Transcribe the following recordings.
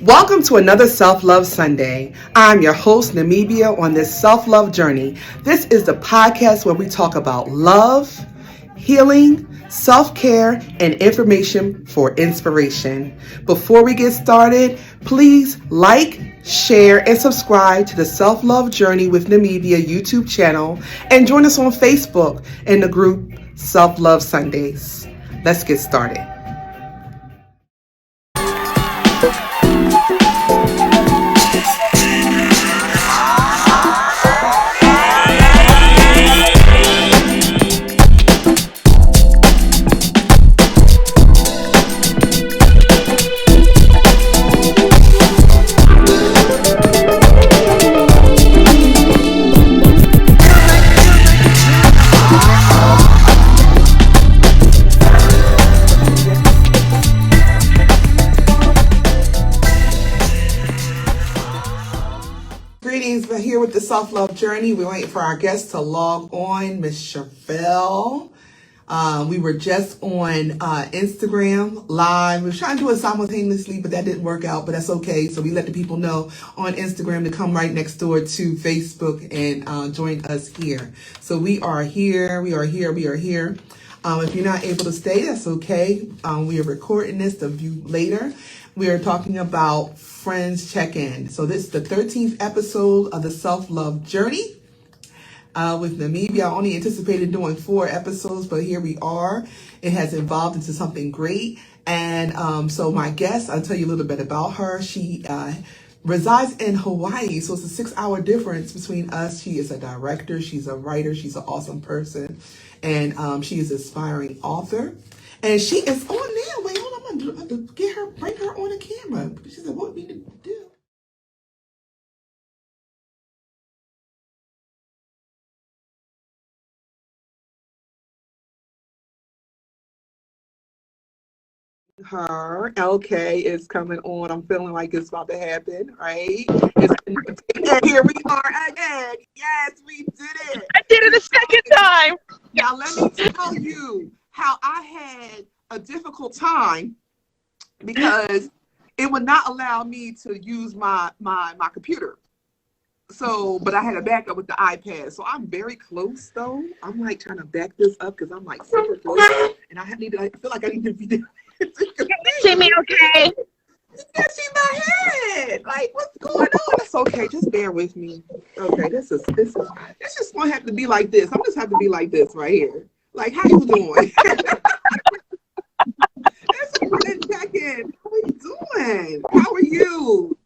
Welcome to another Self-Love Sunday. I'm your host, Namibia, on this self-love journey. This is the podcast where we talk about love, healing, self-care, and information for inspiration. Before we get started, please like, share, and subscribe to the Self-Love Journey with Namibia YouTube channel and join us on Facebook in the group Self-Love Sundays. Let's get started. Greetings, we're here with the Self-Love Journey. We're waiting for our guests to log on, Miss Chevelle. We were just on Instagram live. We were trying to do it simultaneously, but that didn't work out, but that's okay. So we let the people know on Instagram to come right next door to Facebook and join us here. So we are here. If you're not able to stay, that's okay. We are recording this to view later. We are talking about Friends Check-In. So this is the 13th episode of the Self-Love Journey with Namibia. I only anticipated doing 4 episodes, but here we are. It has evolved into something great. And so my guest, I'll tell you a little bit about her. She resides in Hawaii, so it's a 6-hour difference between us. She is a director, she's a writer, she's an awesome person, and she is an aspiring author. And she is on there. Wait, hold on, I'm about to get her, bring her on the camera. She said, what we need to do? Her, okay, is coming on. I'm feeling like it's about to happen, right? And here we are again. Yes, we did it. I did it a second time. Now let me tell you how I had a difficult time because it would not allow me to use my computer. So, but I had a backup with the iPad. So I'm very close though. I'm like trying to back this up because I'm like super close, and I feel like I need to be there. Can you see me okay? You can't see my head. Like, what's going on? That's okay. Just bear with me. Okay, this is it's just gonna have to be like this. I'm just have to be like this right here. Like, how you doing? That's a good check-in. How are you doing? How are you?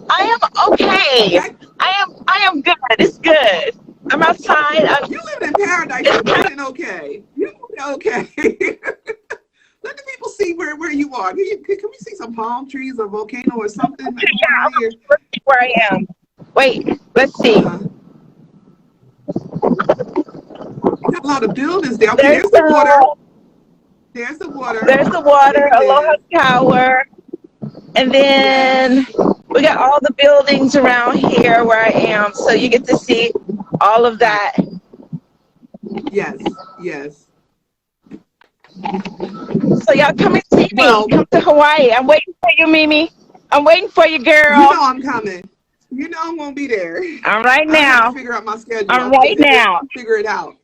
I am okay. I am good. It's good. I'm outside. You live in paradise. You're doing okay. You're okay. Let the people see where you are. Can we see some palm trees, a volcano, or something? Yeah, here? Where I am. Wait, let's see. Got a lot of buildings there. Okay, there's the water. There's the water. There's the water. Aloha Tower. And then we got all the buildings around here where I am. So you get to see all of that. Yes, yes. So y'all come and see me. Well, come to Hawaii. I'm waiting for you, Mimi. I'm waiting for you, girl. You know I'm coming. You know I'm gonna be there. I'm right now. I have to figure out my schedule. I'm right now. Figure it out.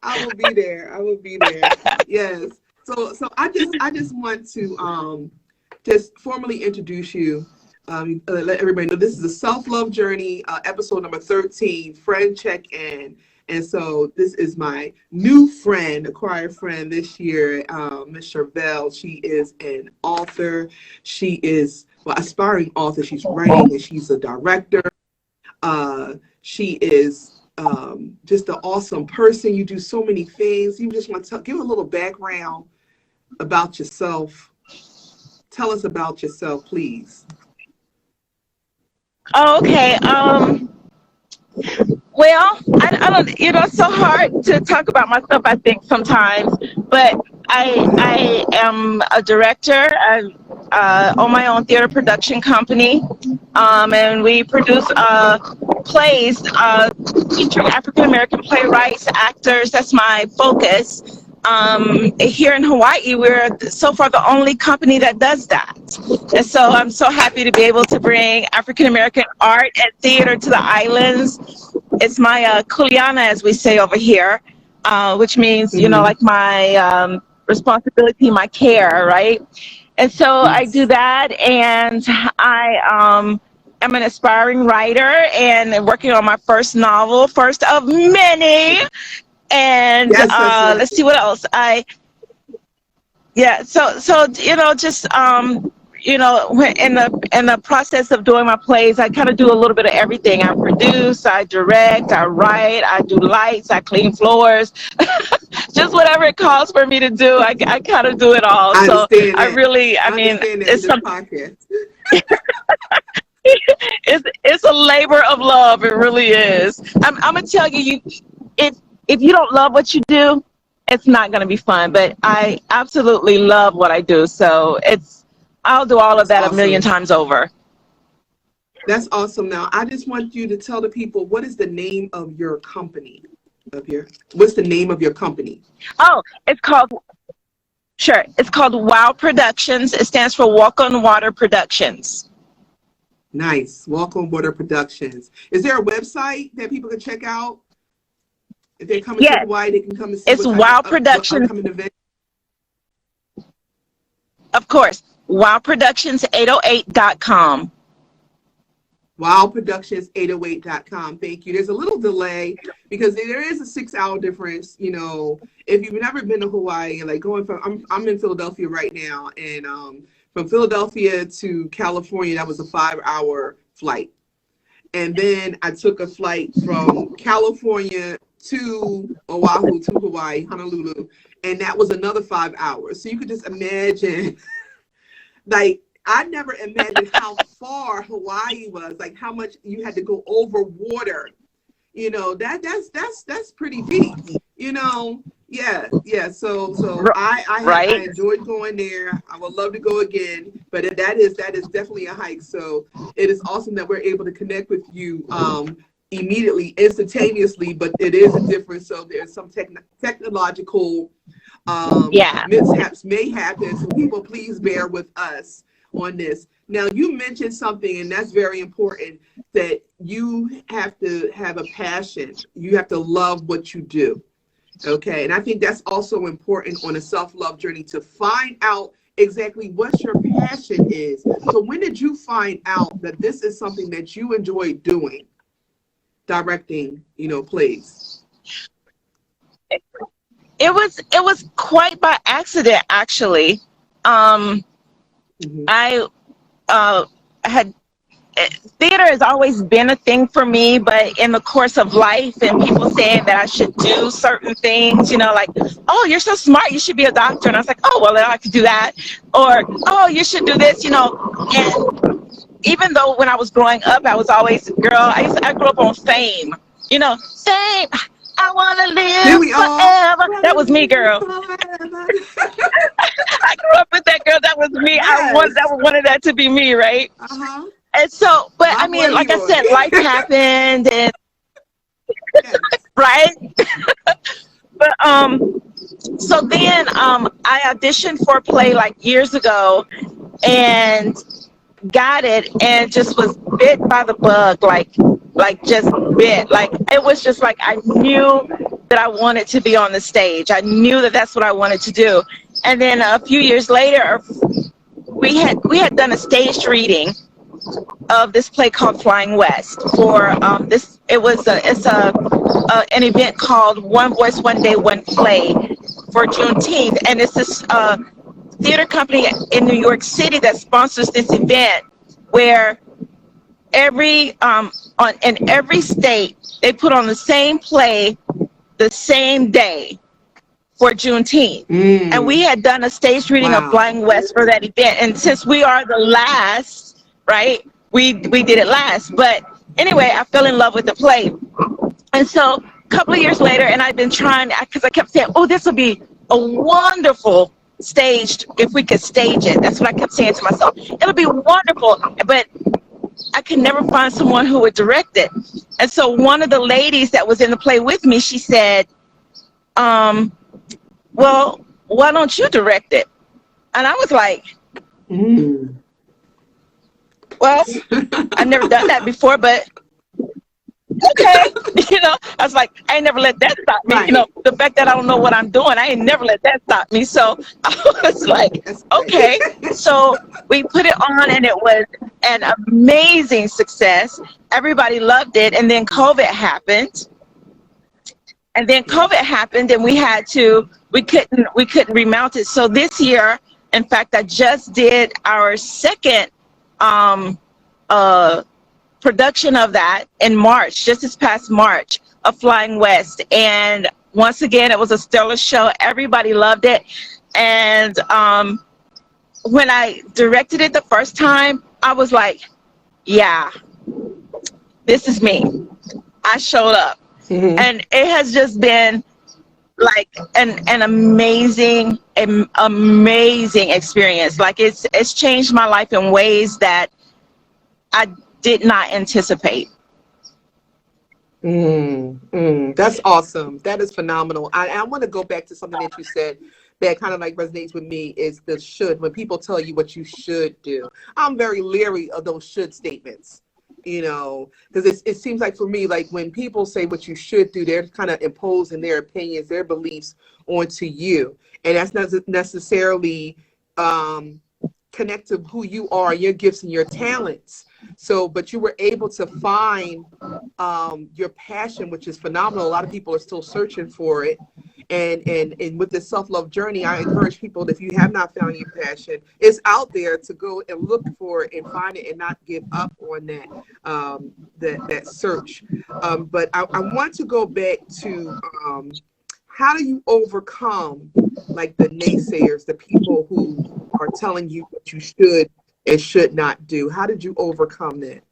I will be there. I will be there. Yes. So I just want to just formally introduce you. Let everybody know this is a Self-Love Journey, episode number 13, Friend Check-In. And so this is my new friend, acquired friend this year, Miss Chevelle. She is an author. She is, well, aspiring author. She's writing and she's a director. She is just an awesome person. You do so many things. You just want to give a little background about yourself. Tell us about yourself, please. Oh, okay. Well, I don't, it's so hard to talk about myself, I think, sometimes, but I am a director. I own my own theater production company, and we produce plays featuring African-American playwrights, actors. That's my focus. here in Hawaii, we're so far the only company that does that. And so I'm so happy to be able to bring African American art and theater to the islands. It's my kuleana, as we say over here, which means, Mm-hmm. like my responsibility, my care, right? And so I do Yes. that, and I am an aspiring writer and working on my first novel, first of many. And Yes, yes, yes. let's see what else. Yeah, so just in the process of doing my plays, I kind of do a little bit of everything. I produce, I direct, I write, I do lights, I clean floors, just whatever it calls for me to do. I kind of do it all. I So understand I that. really, I I mean, understand that with it's this something. podcast. It's a labor of love. It really is. I'm gonna tell you, if you don't love what you do, it's not gonna be fun. But I absolutely love what I do, so I'll do all of That's that a million awesome. times over. That's awesome. Now, I just want you to tell the people, what is the name of your company up here? What's the name of your company? Oh, it's called sure. It's called WOW Productions. It stands for Walk on Water Productions. Nice. Walk on Water Productions. Is there a website that people can check out? If they're coming to Yes, Hawaii, they can come and see it's what type of WOW what Productions. upcoming event. Of course, WOWProductions808.com. WildProductions808.com. Thank you. There's a little delay because there is a 6 hour difference. If you've never been to Hawaii, like going from I'm in Philadelphia right now, and from Philadelphia to California, that was a 5 hour flight. And then I took a flight from California to Oahu to Hawaii, Honolulu, and that was another 5 hours. So you could just imagine, like, I never imagined how far Hawaii was, like how much you had to go over water. That's pretty deep. Yeah, yeah. So I Right? enjoyed going there. I would love to go again, but that is definitely a hike. So it is awesome that we're able to connect with you immediately, instantaneously. But it is a difference. So there's some technological Yeah. mishaps may happen. So people, please bear with us on this. Now, you mentioned something, and that's very important, that you have to have a passion. You have to love what you do. Okay. And I think that's also important on a self-love journey, to find out exactly what your passion is. So when did you find out that this is something that you enjoy doing, directing, plays? It was quite by accident, actually. Um, Hmm. I had theater has always been a thing for me, but in the course of life and people saying that I should do certain things, like, oh, you're so smart, you should be a doctor. And I was like, oh, well, then I could do that. Or, oh, you should do this. And even though when I was growing up, I was always, girl, I grew up on Fame. Fame. I want to Here live we are. forever. That was me, girl. I grew up with that, girl. That was me. I Yes. wanted that to be me, right? Uh-huh. And so, but My I boy mean, like I Leroy. said, life happened, and Yes. right. But so then I auditioned for a play like years ago, and got it, and just was bit by the bug, like just bit. Like it was just like I knew that I wanted to be on the stage. I knew that that's what I wanted to do. And then a few years later, we had done a staged reading of this play called Flying West for this. It's an event called One Voice, One Day, One Play for Juneteenth, and it's this theater company in New York City that sponsors this event where in every state they put on the same play the same day for Juneteenth. And we Mm. had done a staged reading of Wow. Flying West for that event. And since we are the last, right, we did it last. But anyway, I fell in love with the play. And so a couple of years later, and I've been trying, because I kept saying, oh, this would be a wonderful staged, if we could stage it. That's what I kept saying to myself. It'll be wonderful. But I could never find someone who would direct it. And so one of the ladies that was in the play with me, she said, um, well, why don't you direct it? And I was like, Mm. well, I've never done that before, but okay. I was like, I ain't never let that stop me. Right. The fact that I don't know what I'm doing, I ain't never let that stop me. So I was like, That's okay. right. So we put it on, and it was an amazing success. Everybody loved it. And then COVID happened. Yes. And we couldn't remount it. So this year, in fact, I just did our second um, uh, production of that in March, just this past March, of Flying West. And once again, it was a stellar show. Everybody loved it. And when I directed it the first time, I was like, yeah, this is me. I showed up. Hmm. And it has just been like an amazing experience. Like it's changed my life in ways that I did not anticipate. That's awesome. That is phenomenal. I want to go back to something that you said that kind of like resonates with me is the should. When people tell you what you should do, I'm very leery of those should statements. Because it seems like for me, like when people say what you should do, they're kind of imposing their opinions, their beliefs onto you, and that's not necessarily connect to who you are, your gifts and your talents. So, but you were able to find your passion, which is phenomenal. A lot of people are still searching for it. And with this self-love journey, I encourage people, if you have not found your passion, it's out there to go and look for it and find it and not give up on that search. But I want to go back to how do you overcome like the naysayers, the people who are telling you what you should and should not do? How did you overcome that?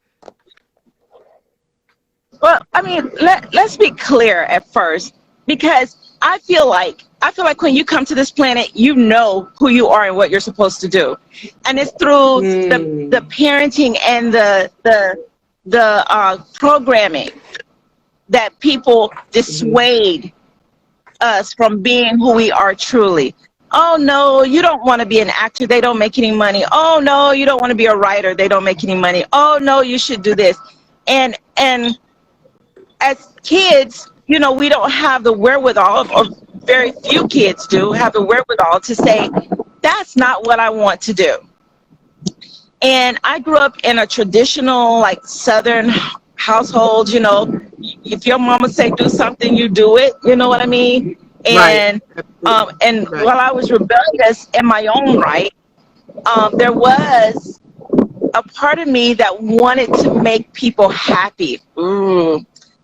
Well, I mean, let's be clear at first, because I feel like when you come to this planet, you know who you are and what you're supposed to do, and it's through the parenting and the programming that people dissuade us from being who we are truly. Oh no, you don't want to be an actor, they don't make any money. Oh no, you don't want to be a writer, they don't make any money. Oh no, you should do this. And as kids, we don't have the wherewithal, or very few kids do have the wherewithal to say, that's not what I want to do. And I grew up in a traditional, like Southern household. If your mama say do something, you do it. You know what I mean? Right. And Absolutely. and Right. while I was rebellious in my own right, there was a part of me that wanted to make people happy.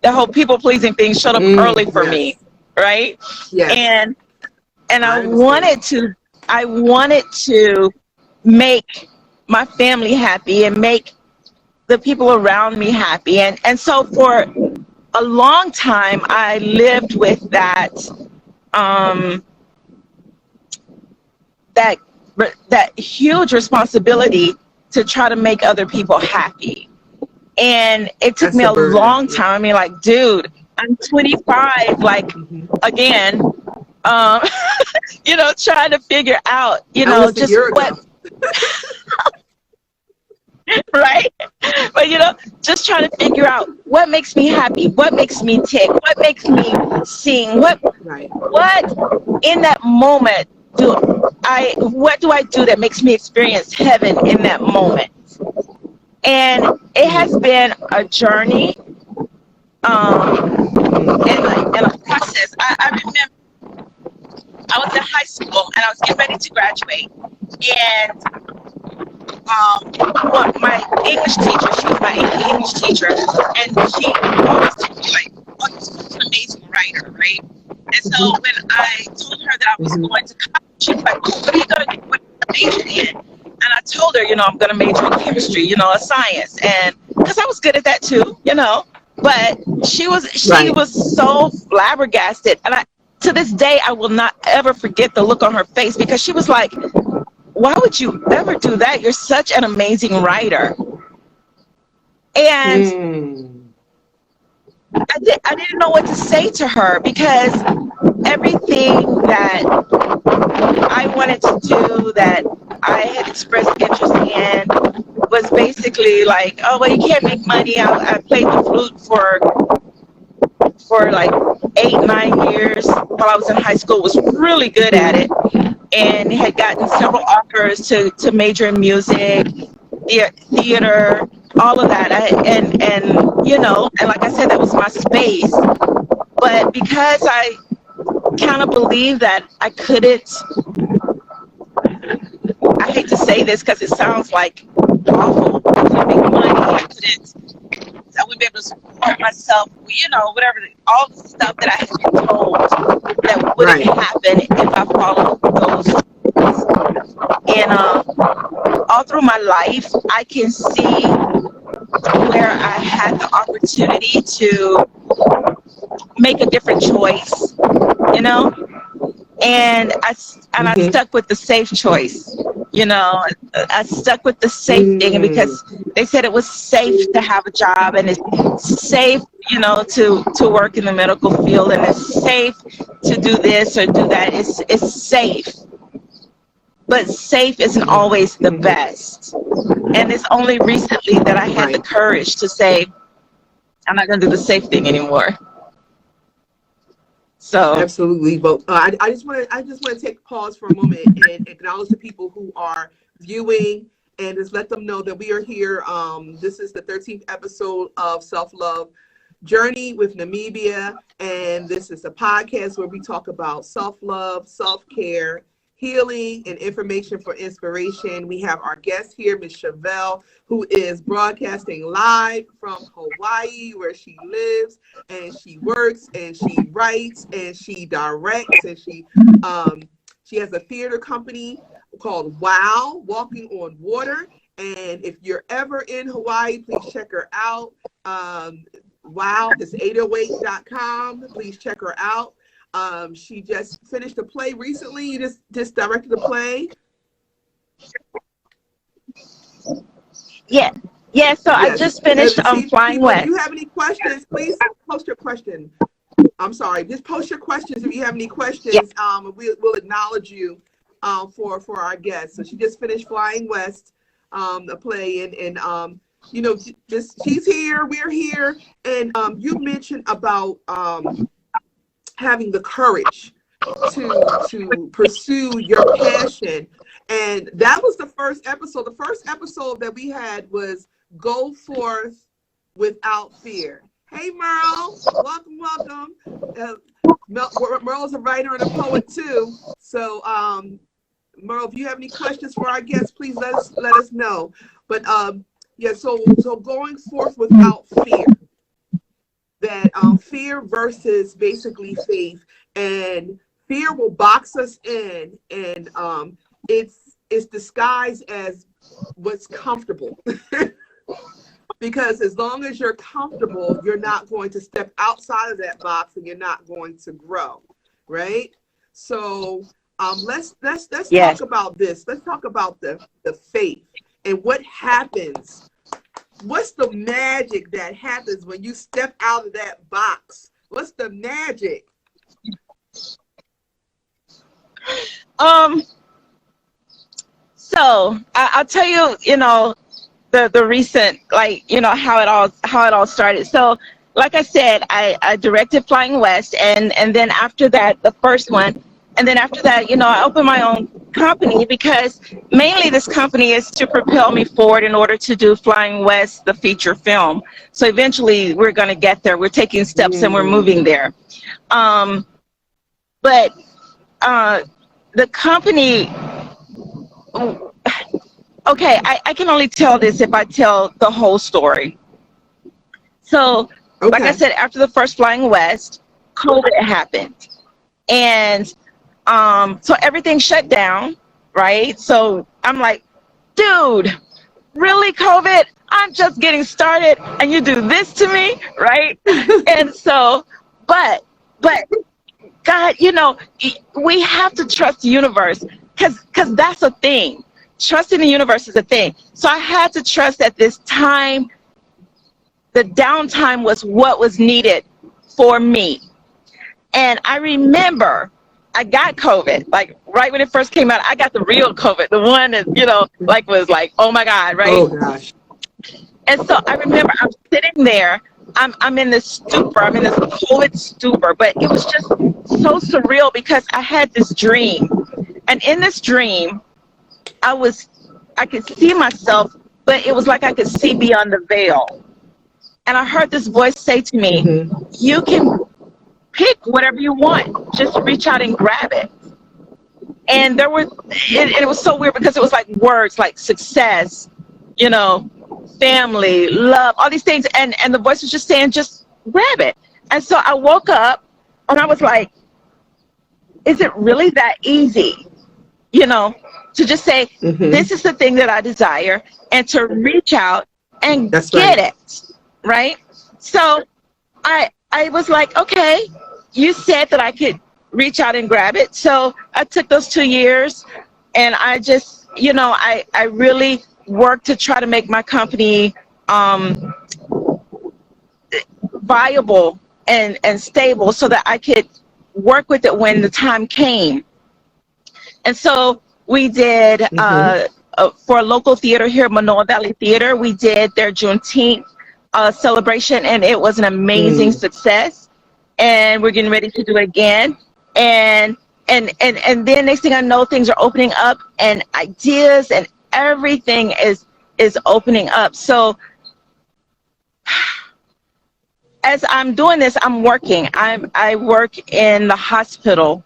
The whole people pleasing thing showed up early for me, Yes. right? Yes. And and I I understand. wanted to make my family happy and make the people around me happy. And so for a long time I lived with um that that huge responsibility to try to make other people happy. And it took That's me a a burden. long Yeah. time. I mean, like, dude, I'm 25, like, Hmm. again, um, trying to figure out, That was a just year what, ago. right? But, just trying to figure out what makes me happy, what makes me tick, what makes me sing, Right. what in that moment what do I do that makes me experience heaven in that moment? And it has Mm. been a journey, Mm. and a process. I remember I was in high school and I was getting ready to graduate, and my English teacher, she was my English teacher, and she always told me, like, oh, you're such an amazing writer, right? And so when I told her that I was Hmm. going to college, she was like, oh, what are you going to do? What are you going to major in? And I told her, I'm going to major in chemistry, a science, and because I was good at that too. But she Right. was so flabbergasted, and to this day I will not ever forget the look on her face, because she was like, why would you ever do that? You're such an amazing writer. And Mm. I didn't know what to say to her because everything that I wanted to do, that I had expressed interest in, was basically like, oh, well, you can't make money. I played the flute for like 8, 9 years while I was in high school. Was really good at Mm-hmm. it, and had gotten several offers to major in music, theater, all of that. And and like I said, that was my space. But because I kind of believed that I couldn't, I hate to say this because it sounds like awful. I couldn't make money. I wouldn't be able to support myself. Whatever, all the stuff that I had been told that wouldn't Right. happen if I followed those. And all through my life, I can see where I had the opportunity to make a different choice, you know, and I Mm-hmm. stuck with the safe choice. I stuck with the safe thing Mm. because they said it was safe to have a job, and it's safe, to work in the medical field, and it's safe to do this or do that. It's safe, but safe isn't always the Mm-hmm. best. And it's only recently that I had the Right. courage to say, I'm not going to do the safe thing anymore. So, Absolutely. But I just want to take a pause for a moment and acknowledge the people who are viewing and just let them know that we are here. This is the 13th episode of Self Love Journey with Namibia, and this is a podcast where we talk about self love, self care, healing, and information for inspiration. We have our guest here, Miss Chevelle, who is broadcasting live from Hawaii, where she lives and she works and she writes and she directs and she has a theater company called Wow, Walking on Water. And if you're ever in Hawaii, please check her out. Wow is 808.com. Please check her out. She just finished a play recently. You just directed a play. yeah. Yeah, so I Yes. just finished See, Flying people, if you West. have any questions, please post your question. I'm sorry. Just post your questions if you have any Yeah. questions. We'll acknowledge you for our guest. So she just finished Flying West, a play, and just she's here. We're here, and you mentioned about having the courage to pursue your passion, and that was the first episode. The first episode that we had was Go Forth Without Fear. Hey, Merle, welcome. Merle's a writer and a poet too. So, Merle, if you have any questions for our guests, please let us know. But yeah, so going forth without fear. That fear versus basically faith, and fear will box us in, and it's disguised as what's comfortable. Because as long as you're comfortable, you're not going to step outside of that box and you're not going to grow, right? So let's Yes. talk about this. Let's talk about the faith and what happens. What's the magic that happens when you step out of that box? What's the magic? Um. So I'll tell you, the recent, like, how it all started. So like I said, I directed Flying West, and then after that, the first one, and then after that, I opened my own company because mainly this company is to propel me forward in order to do Flying West, the feature film. So eventually we're going to get there. We're taking steps and we're moving there. But the company, okay, I can only tell this if I tell the whole story. So, like I Okay. said, after the first Flying West, COVID happened. And so everything shut down, right? So I'm like, dude, really, COVID? I'm just getting started and you do this to me, right? And so, but God, we have to trust the universe because that's a thing. Trust in the universe is a thing. So I had to trust that this time the downtime was what was needed for me. And I remember I got COVID, like right when it first came out. I got the real COVID, the one that, like was like, oh my God, right? Oh gosh. And so I remember I'm sitting there, I'm in this stupor, I'm in this COVID stupor, but it was just so surreal because I had this dream. And in this dream, I could see myself, but it was like I could see beyond the veil. And I heard this voice say to me, you can pick whatever you want, just reach out and grab it. And it was so weird because it was like words like success, family, love, all these things. And the voice was just saying, just grab it. And so I woke up and I was like, is it really that easy, to just say, this is the thing that I desire, and to reach out and get it, right? So I was like, okay, you said that I could reach out and grab it. So I took those 2 years and I just, I really worked to try to make my company viable and stable so that I could work with it when the time came. And so we did, for a local theater here, Manoa Valley Theater, we did their Juneteenth celebration, and it was an amazing success. And we're getting ready to do it again. And then next thing I know, things are opening up, and ideas and everything is opening up. So as I'm doing this, I'm working. I work in the hospital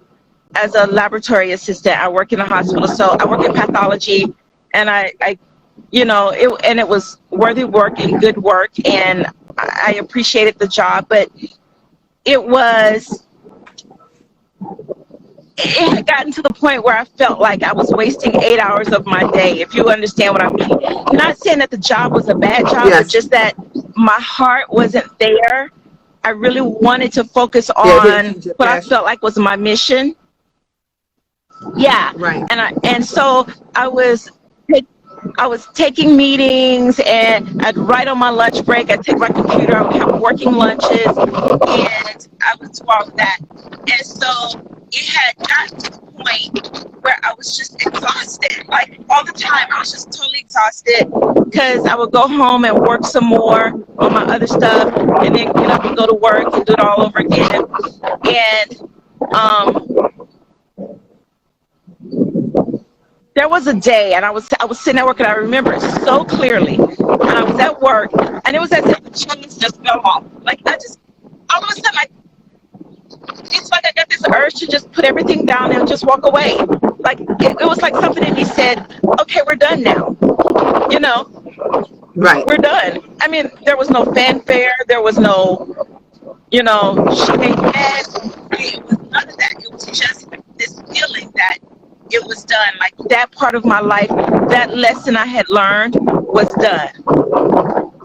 as a laboratory assistant. I work in the hospital, so I work in pathology, and it was worthy work and good work, and I appreciated the job, but it had gotten to the point where I felt like I was wasting 8 hours of my day, if you understand what I mean. Not saying that the job was a bad job, but just that my heart wasn't there. I really wanted to focus on what I felt like was my mission. Yeah. Right. And so I was taking meetings, and I'd write on my lunch break. I'd take my computer, I would have working lunches, and I would do all of that. And so it had gotten to the point where I was just exhausted. Like all the time, I was just totally exhausted because I would go home and work some more on my other stuff, and then get up and go to work and do it all over again. And there was a day, and I was sitting at work, and I remember it so clearly. And I was at work, and it was as if the chains just fell off. Like all of a sudden, it's like I got this urge to just put everything down and just walk away. Like it was like something in me said, "Okay, we're done now." Right? We're done. I mean, there was no fanfare. There was no, shaking hands. It was none of that. It was just this feeling that it was done. Like that part of my life, that lesson I had learned was done.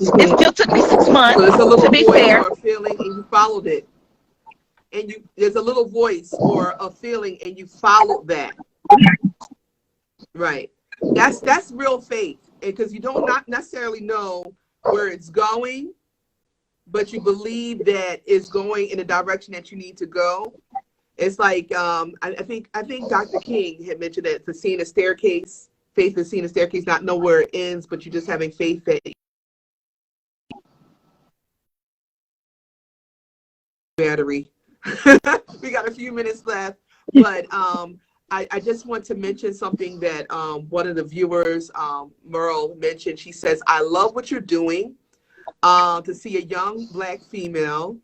It still took me 6 months, so it's a little to be voice fair. or a feeling, and you followed it. And there's a little voice or a feeling, and you followed that. Right. That's real faith, because you don't not necessarily know where it's going, but you believe that it's going in the direction that you need to go. It's like I think Dr. King had mentioned that it's seeing a staircase. Faith is seeing a staircase, not know where it ends, but you're just having faith that battery. We got a few minutes left, but I just want to mention something that one of the viewers, Merle, mentioned. She says, "I love what you're doing. To see a young Black female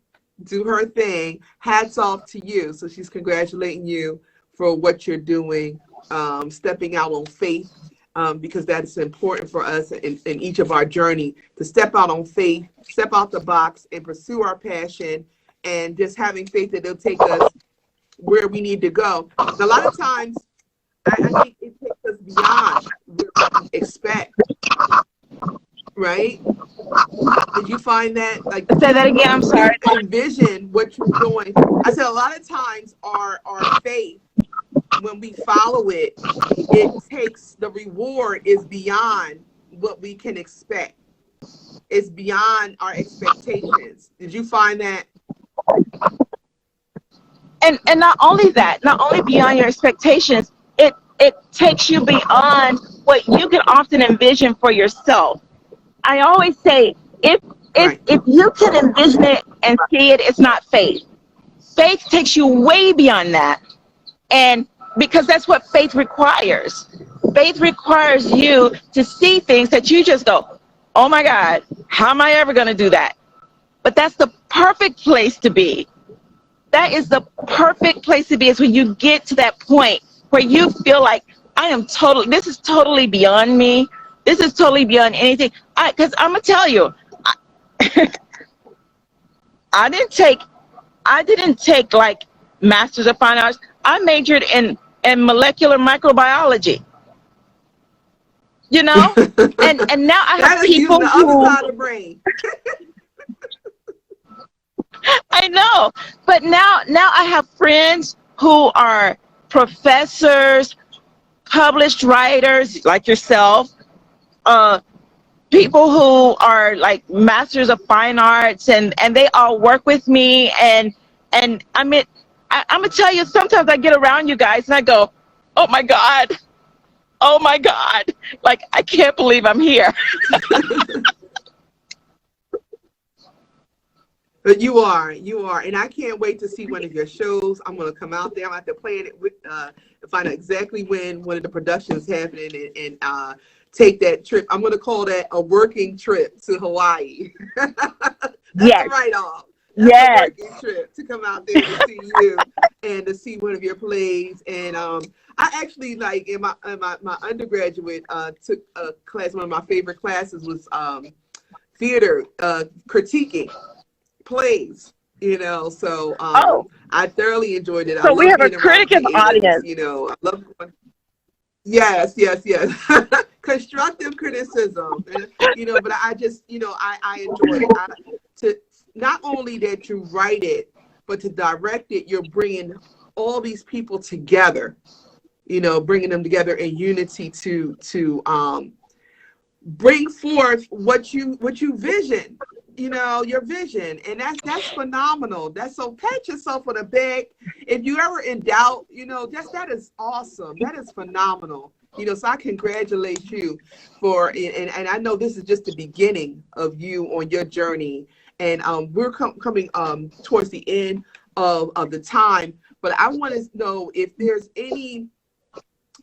do her thing, hats off to you." So she's congratulating you for what you're doing, stepping out on faith, because that's important for us in each of our journey, to step out on faith, step out the box, and pursue our passion, and just having faith that it'll take us where we need to go. A lot of times, I think it takes us beyond what we expect, right? Did you find that? Like, Say that again, I'm sorry. Envision what you're doing. I said a lot of times our faith, when we follow it, it takes, the reward is beyond what we can expect. it's beyond our expectations. Did you find that? And not only that, not only beyond your expectations, it takes you beyond what you can often envision for yourself. I always say, if Right. if you can envision it and see it, it's not faith. Faith takes you way beyond that. And because that's what faith requires. Faith requires you to see things that you just go, oh my God, how am I ever going to do that? But that's the perfect place to be. That is the perfect place to be, is when you get to that point where you feel like, this is totally beyond me. This is totally beyond anything. Because I'm going to tell you, I didn't take like Masters of Fine Arts. I majored in molecular microbiology, you know? And now I have That is using people the other who, side of the brain. I know, but now I have friends who are professors, published writers like yourself, uh, people who are like Masters of Fine Arts, and they all work with me. And I mean, I'm gonna tell you, sometimes I get around you guys and I go, oh my God, oh my God, like I can't believe I'm here. But you are, and I can't wait to see one of your shows. I'm gonna come out there. I'm gonna have to plan it with, find out exactly when one of the productions happening, and take that trip. I'm gonna call that a working trip to Hawaii. That's a Yes, write-off. That's a yes, working trip to come out there to see you and to see one of your plays. And I actually, like, in my undergraduate, took a class. One of my favorite classes was theater, critiquing plays, so oh, I thoroughly enjoyed it. I so we love have a being around critic in the creatives. audience. I love going. Yes. Constructive criticism, but I just, I enjoy it. To not only that you write it, but to direct it, you're bringing all these people together, bringing them together in unity to bring forth what you vision, your vision. And that's phenomenal. That's, so pat yourself on the back. If you ever in doubt, that is awesome. That is phenomenal. So I congratulate you for, and I know this is just the beginning of you on your journey. And we're coming towards the end of the time, but I want to know if there's any,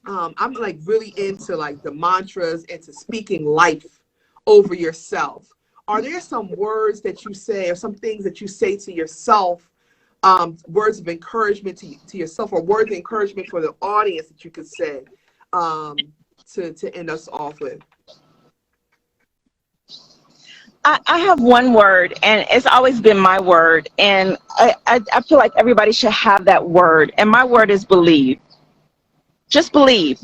I'm like really into like the mantras and to speaking life over yourself. Are there some words that you say, or some things that you say to yourself, words of encouragement to yourself, or words of encouragement for the audience that you could say, to end us off with? I have one word, and it's always been my word, and I feel like everybody should have that word, and my word is believe. Just believe.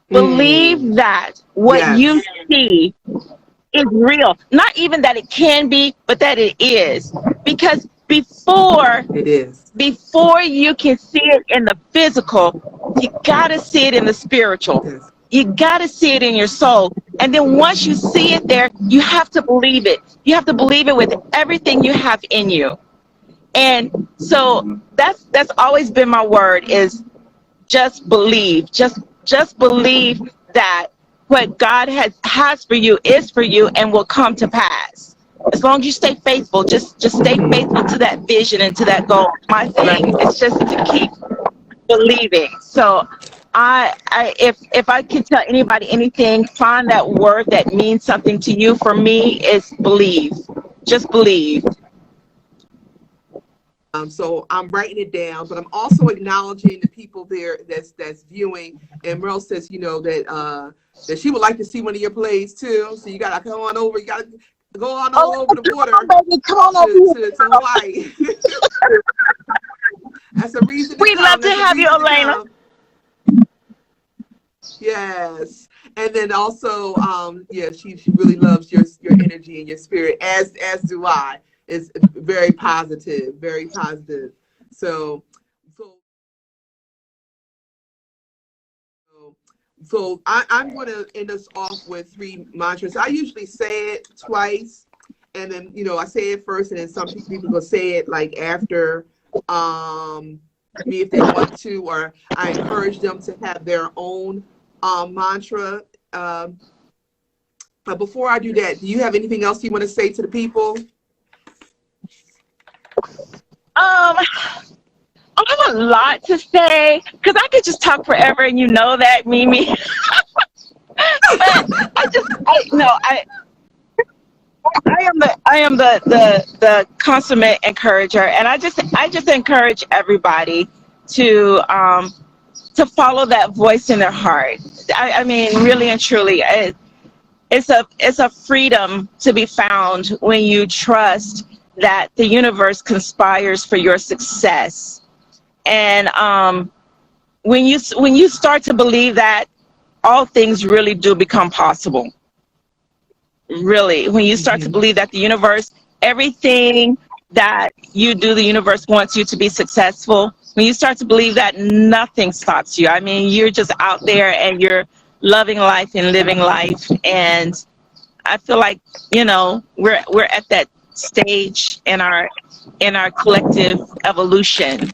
Believe Mm, that what you yes, see is real. Not even that it can be, but that it is. Because it is. before you can see it in the physical, you got to see it in the spiritual. Yes. You got to see it in your soul. And then once you see it there, you have to believe it. You have to believe it with everything you have in you. And so that's always been my word, is just believe. Just believe that what God has for you is for you and will come to pass. As long as you stay faithful, just stay faithful to that vision and to that goal. My Right. thing is just to keep believing. So if I could tell anybody anything, find that word that means something to you. For me, it's believe. Just believe. So I'm writing it down, but I'm also acknowledging the people there that's viewing. And Merle says, that she would like to see one of your plays too. So you gotta come on over. You gotta go on all Oh, over the come border on, baby, come on over to, here. to Hawaii. That's a reason to We'd love come. to That's a have you, reason to Elena. come. Yes. And then also, yeah, she really loves your energy and your spirit, as do I. It's very positive, very positive. So so I'm going to end us off with three mantras. I usually say it twice, and then I say it first, and then some people will say it like after me if they want to, or I encourage them to have their own mantra. But before I do that, do you have anything else you want to say to the people? I have a lot to say because I could just talk forever, and you know that, Mimi. But I am the consummate encourager, and I just encourage everybody to follow that voice in their heart. I mean, really and truly, it's a freedom to be found when you trust that the universe conspires for your success. And when you start to believe that, all things really do become possible. Really, when you start to believe that the universe, everything that you do, the universe wants you to be successful. When you start to believe that, nothing stops you. I mean, you're just out there and you're loving life and living life. And I feel like, we're at that stage in our collective evolution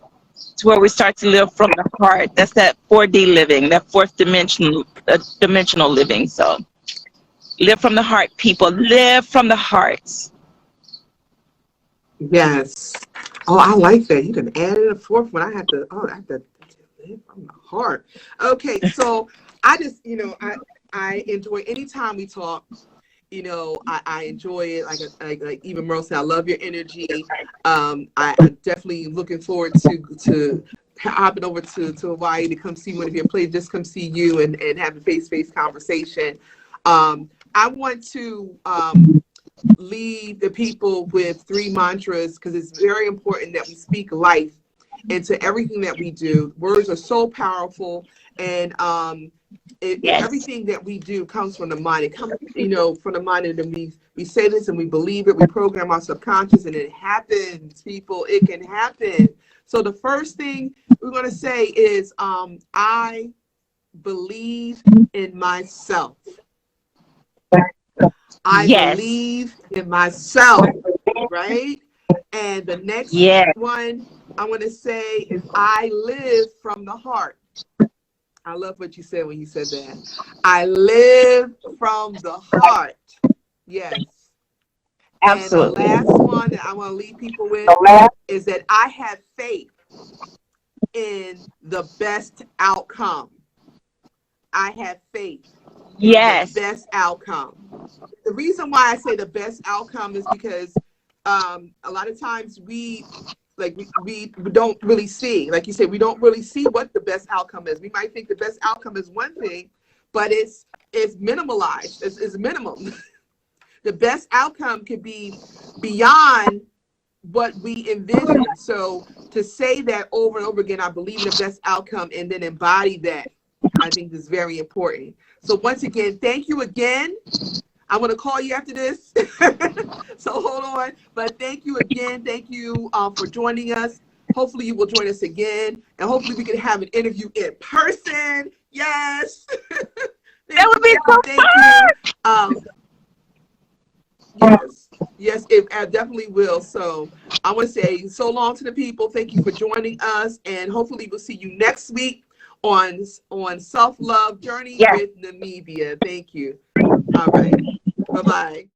to where we start to live from the heart. That's that 4D living, that fourth dimensional living. So live from the heart, people. Live from the heart. Yes. Oh, I like that. You can add in a fourth one. I have to live from the heart. Okay, so I just, I enjoy anytime we talk. I enjoy it. Like even Merle said, I love your energy. I'm definitely looking forward to hopping over to Hawaii to come see one of your plays, just come see you and have a face-to-face conversation. I want to leave the people with 3 mantras because it's very important that we speak life into everything that we do. Words are so powerful, and Yes. everything that we do comes from the mind. It comes, from the mind, and then we say this and we believe it. We program our subconscious, and it happens, people. It can happen. So the first thing we're going to say is, I believe in myself. I believe in myself, right? And the next one I want to say is, I live from the heart. I love what you said when you said that. I live from the heart. Yes. Absolutely. And the last one that I want to leave people with is that I have faith in the best outcome. I have faith in the best outcome. The reason why I say the best outcome is because a lot of times we don't really see, like you said, we don't really see what the best outcome is. We might think the best outcome is one thing, but it's minimalized. It's minimum. The best outcome could be beyond what we envision. So to say that over and over again, I believe in the best outcome, and then embody that, I think is very important. So once again, thank you again. I'm going to call you after this. So hold on. But thank you again. Thank you for joining us. Hopefully you will join us again. And hopefully we can have an interview in person. Yes. That would be so fun. Yes, it definitely will. So I want to say so long to the people. Thank you for joining us. And hopefully we'll see you next week on Self-Love Journey with Namibia. Thank you. All right. Bye-bye.